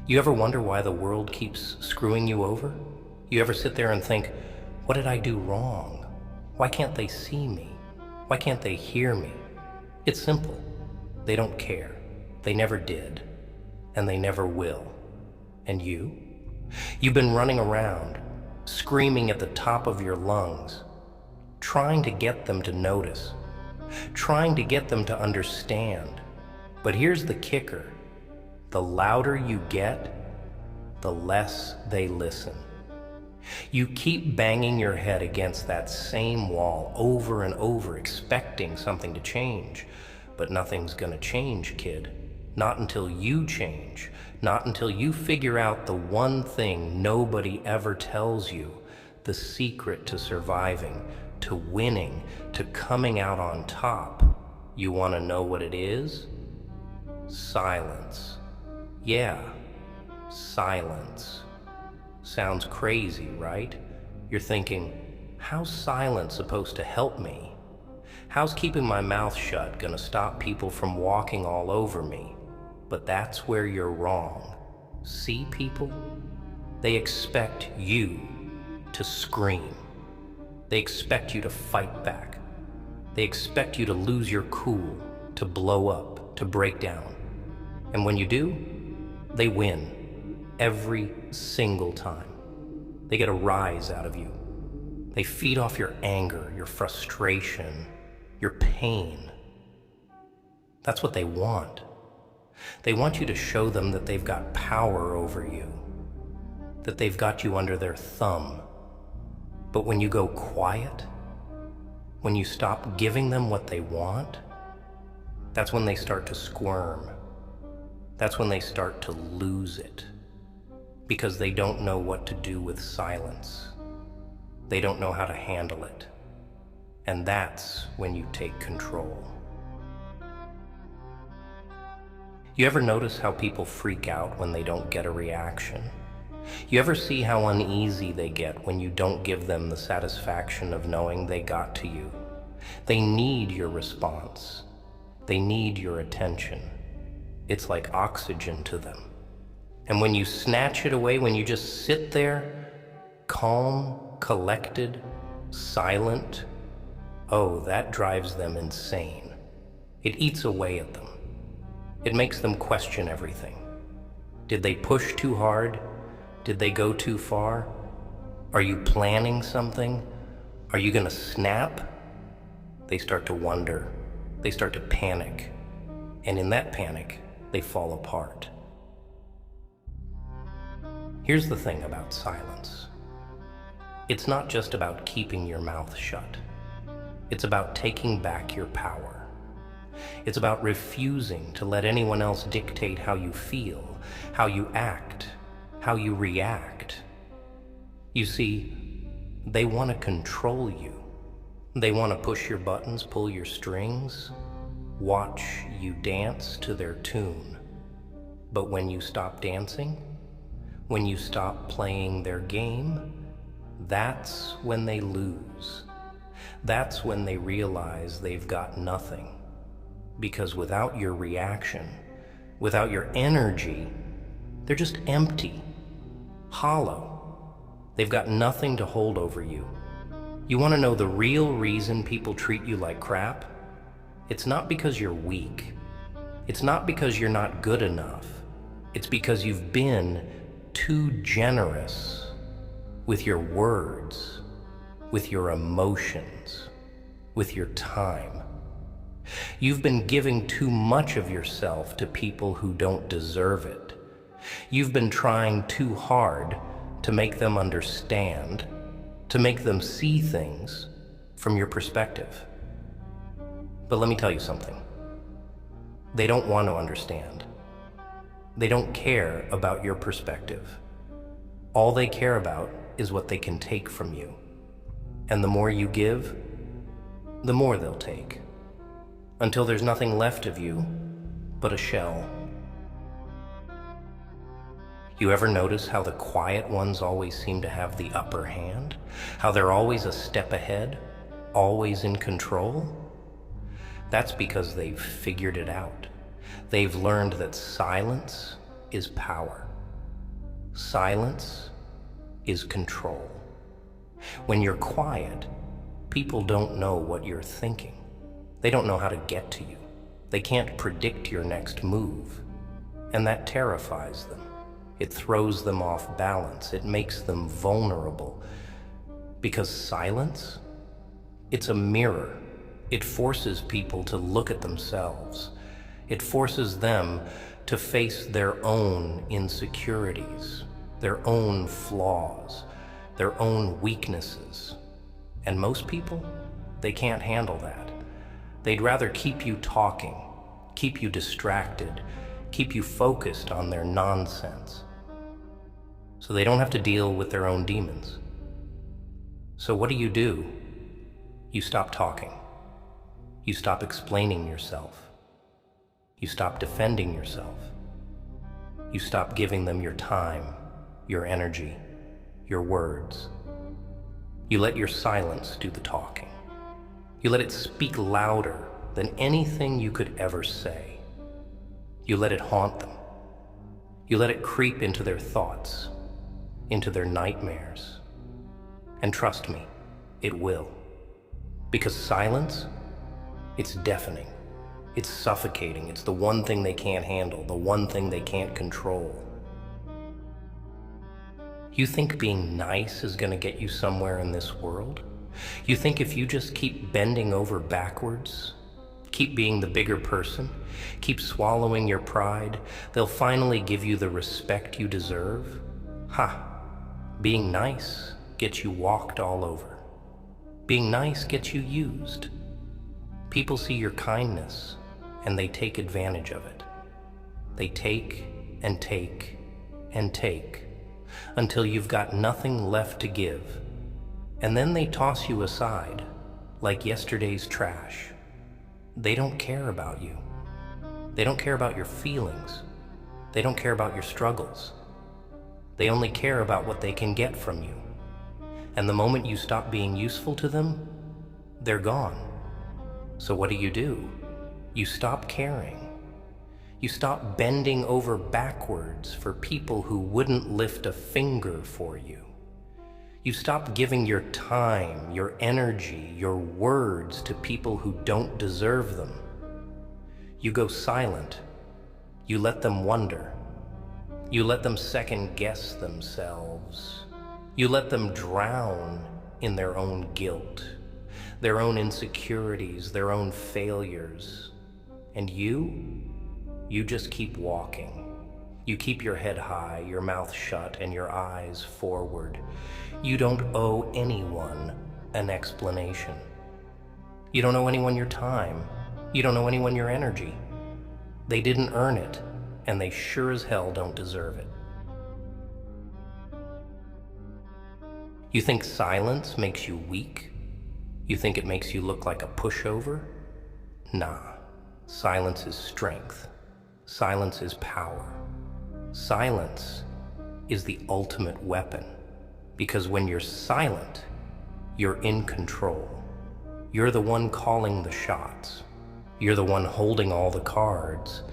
You ever wonder why the world keeps screwing you over? You ever sit there and think, what did I do wrong? Why can't they see me? Why can't they hear me? It's simple. They don't care. They never did. And they never will. And you? You've been running around, screaming at the top of your lungs, trying to get them to notice, trying to get them to understand. But here's the kicker. The louder you get, the less they listen. You keep banging your head against that same wall over and over, expecting something to change. But nothing's gonna change, kid. Not until you change. Not until you figure out the one thing nobody ever tells you, the secret to surviving, to winning, to coming out on top. You wanna know what it is? Silence. Yeah, silence. Sounds crazy, right? You're thinking, how's silence supposed to help me? How's keeping my mouth shut gonna stop people from walking all over me? But that's where you're wrong. See, people? They expect you to scream. They expect you to fight back. They expect you to lose your cool, to blow up, to break down. And when you do, they win every single time. They get a rise out of you. They feed off your anger, your frustration, your pain. That's what they want. They want you to show them that they've got power over you, that they've got you under their thumb. But when you go quiet, when you stop giving them what they want, that's when they start to squirm. That's when they start to lose it, because they don't know what to do with silence. They don't know how to handle it. And that's when you take control. You ever notice how people freak out when they don't get a reaction? You ever see how uneasy they get when you don't give them the satisfaction of knowing they got to you? They need your response. They need your attention. It's like oxygen to them. And when you snatch it away, when you just sit there, calm, collected, silent, oh, that drives them insane. It eats away at them. It makes them question everything. Did they push too hard? Did they go too far? Are you planning something? Are you gonna snap? They start to wonder. They start to panic. And in that panic, they fall apart. Here's the thing about silence. It's not just about keeping your mouth shut. It's about taking back your power. It's about refusing to let anyone else dictate how you feel, how you act, how you react. You see, they want to control you. They want to push your buttons, pull your strings, watch you dance to their tune. But when you stop dancing, when you stop playing their game, that's when they lose. That's when they realize they've got nothing. Because without your reaction, without your energy, they're just empty, hollow. They've got nothing to hold over you. You want to know the real reason people treat you like crap? It's not because you're weak. It's not because you're not good enough. It's because you've been too generous with your words, with your emotions, with your time. You've been giving too much of yourself to people who don't deserve it. You've been trying too hard to make them understand, to make them see things from your perspective. But let me tell you something. They don't want to understand. They don't care about your perspective. All they care about is what they can take from you. And the more you give, the more they'll take. Until there's nothing left of you but a shell. You ever notice how the quiet ones always seem to have the upper hand? How they're always a step ahead, always in control? That's because they've figured it out. They've learned that silence is power. Silence is control. When you're quiet, people don't know what you're thinking. They don't know how to get to you. They can't predict your next move. And that terrifies them. It throws them off balance. It makes them vulnerable. Because silence, it's a mirror. It forces people to look at themselves. It forces them to face their own insecurities, their own flaws, their own weaknesses. And most people, they can't handle that. They'd rather keep you talking, keep you distracted, keep you focused on their nonsense, so they don't have to deal with their own demons. So what do? You stop talking. You stop explaining yourself. You stop defending yourself. You stop giving them your time, your energy, your words. You let your silence do the talking. You let it speak louder than anything you could ever say. You let it haunt them. You let it creep into their thoughts, into their nightmares. And trust me, it will. Because silence, it's deafening. It's suffocating. It's the one thing they can't handle, the one thing they can't control. You think being nice is going to get you somewhere in this world? You think if you just keep bending over backwards, keep being the bigger person, keep swallowing your pride, they'll finally give you the respect you deserve? Ha! Being nice gets you walked all over. Being nice gets you used. People see your kindness and they take advantage of it. They take and take and take until you've got nothing left to give. And then they toss you aside like yesterday's trash. They don't care about you. They don't care about your feelings. They don't care about your struggles. They only care about what they can get from you. And the moment you stop being useful to them, they're gone. So what do? You stop caring. You stop bending over backwards for people who wouldn't lift a finger for you. You stop giving your time, your energy, your words to people who don't deserve them. You go silent. You let them wonder. You let them second guess themselves. You let them drown in their own guilt, their own insecurities, their own failures. And you just keep walking. You keep your head high, your mouth shut, and your eyes forward. You don't owe anyone an explanation. You don't owe anyone your time. You don't owe anyone your energy. They didn't earn it, and they sure as hell don't deserve it. You think silence makes you weak? You think it makes you look like a pushover? Nah. Silence is strength. Silence is power. Silence is the ultimate weapon. Because when you're silent, you're in control. You're the one calling the shots. You're the one holding all the cards.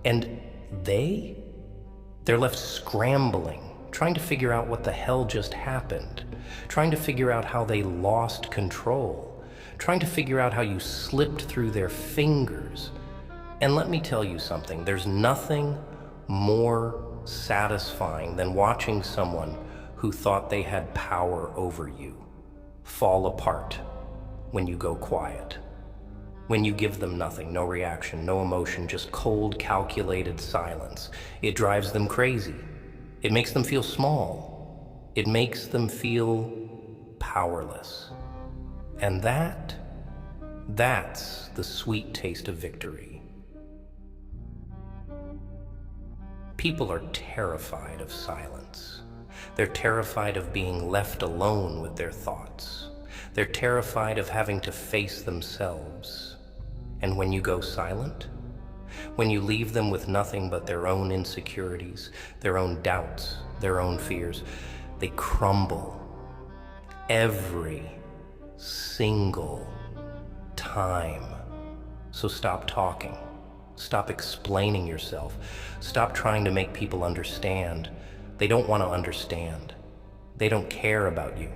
And they're left scrambling, trying to figure out what the hell just happened, trying to figure out how they lost control, trying to figure out how you slipped through their fingers. And let me tell you something, there's nothing more satisfying than watching someone who thought they had power over you fall apart when you go quiet. When you give them nothing, no reaction, no emotion, just cold, calculated silence. It drives them crazy. It makes them feel small. It makes them feel powerless. And that's the sweet taste of victory. People are terrified of silence. They're terrified of being left alone with their thoughts. They're terrified of having to face themselves. And when you go silent, when you leave them with nothing but their own insecurities, their own doubts, their own fears, they crumble every single time. So stop talking. Stop explaining yourself. Stop trying to make people understand. They don't want to understand. They don't care about you.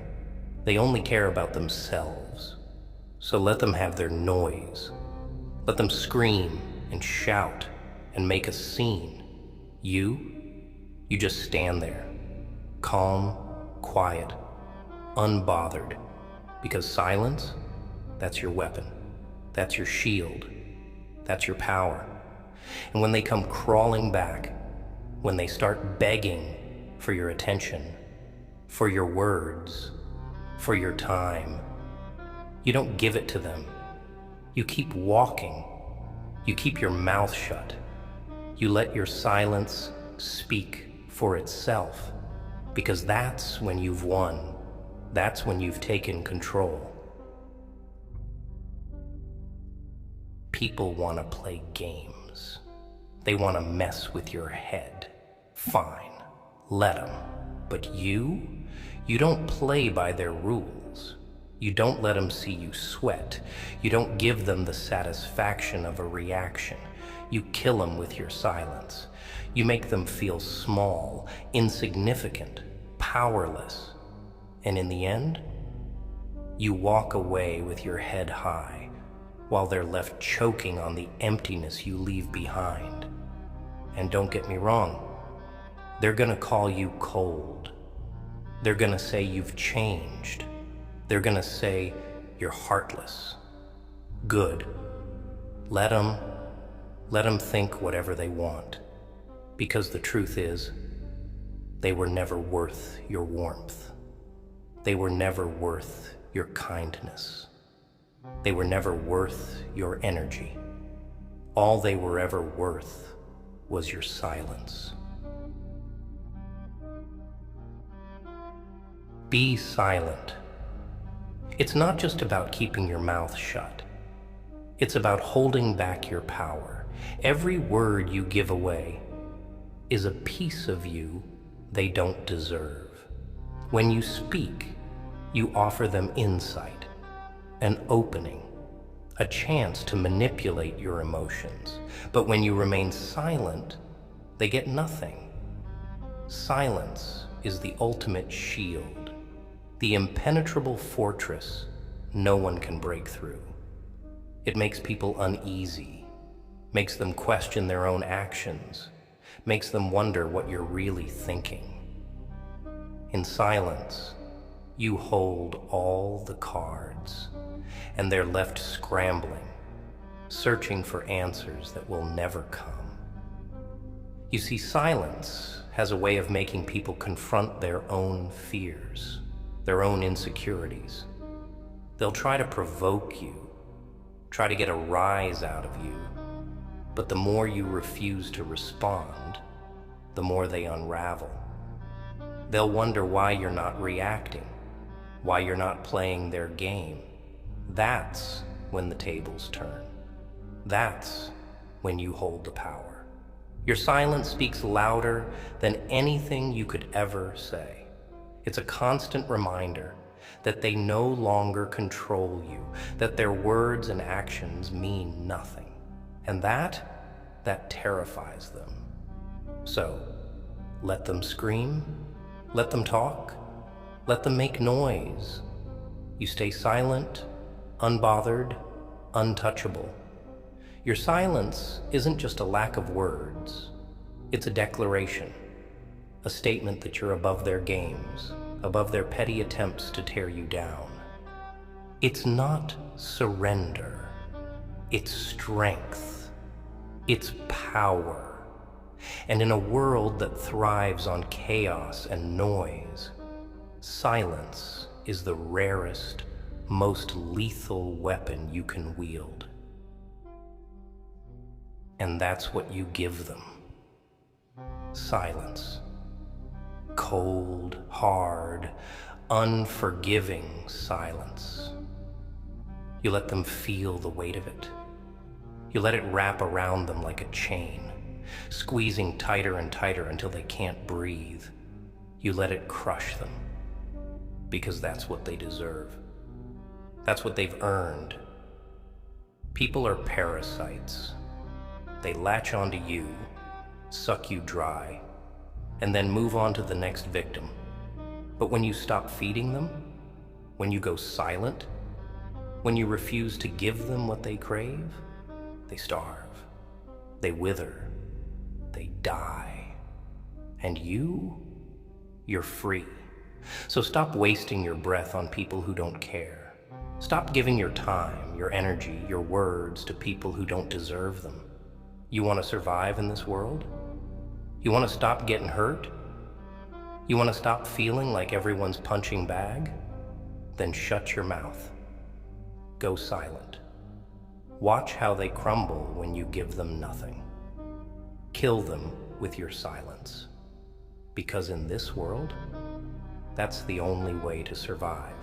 They only care about themselves. So let them have their noise. Let them scream and shout and make a scene. You just stand there, calm, quiet, unbothered, because silence, that's your weapon. That's your shield. That's your power. And when they come crawling back, when they start begging for your attention, for your words, for your time, you don't give it to them. You keep walking. You keep your mouth shut. You let your silence speak for itself, because that's when you've won. That's when you've taken control. People want to play games. They want to mess with your head. Fine, let them. But you don't play by their rules. You don't let them see you sweat. You don't give them the satisfaction of a reaction. You kill them with your silence. You make them feel small, insignificant, powerless. And in the end, you walk away with your head high, while they're left choking on the emptiness you leave behind. And don't get me wrong, they're gonna call you cold. They're gonna say you've changed. They're gonna say you're heartless. Good. Let them think whatever they want. Because the truth is, they were never worth your warmth. They were never worth your kindness. They were never worth your energy. All they were ever worth was your silence. Be silent. It's not just about keeping your mouth shut. It's about holding back your power. Every word you give away is a piece of you they don't deserve. When you speak, you offer them insight, an opening, a chance to manipulate your emotions. But when you remain silent, they get nothing. Silence is the ultimate shield, the impenetrable fortress no one can break through. It makes people uneasy, makes them question their own actions, makes them wonder what you're really thinking. In silence, you hold all the cards, and they're left scrambling, searching for answers that will never come. You see, silence has a way of making people confront their own fears, their own insecurities. They'll try to provoke you, try to get a rise out of you, but the more you refuse to respond, the more they unravel. They'll wonder why you're not reacting, why you're not playing their game. That's when the tables turn. That's when you hold the power. Your silence speaks louder than anything you could ever say. It's a constant reminder that they no longer control you, that their words and actions mean nothing. And that terrifies them. So, let them scream, let them talk, let them make noise. You stay silent, unbothered, untouchable. Your silence isn't just a lack of words. It's a declaration, a statement that you're above their games, above their petty attempts to tear you down. It's not surrender. It's strength. It's power. And in a world that thrives on chaos and noise, silence is the rarest, most lethal weapon you can wield. And that's what you give them. Silence. Cold, hard, unforgiving silence. You let them feel the weight of it. You let it wrap around them like a chain, squeezing tighter and tighter until they can't breathe. You let it crush them, because that's what they deserve. That's what they've earned. People are parasites. They latch onto you, suck you dry, and then move on to the next victim. But when you stop feeding them, when you go silent, when you refuse to give them what they crave, they starve, they wither, they die. And you're free. So stop wasting your breath on people who don't care. Stop giving your time, your energy, your words to people who don't deserve them. You want to survive in this world? You want to stop getting hurt? You want to stop feeling like everyone's punching bag? Then shut your mouth. Go silent. Watch how they crumble when you give them nothing. Kill them with your silence. Because in this world, that's the only way to survive.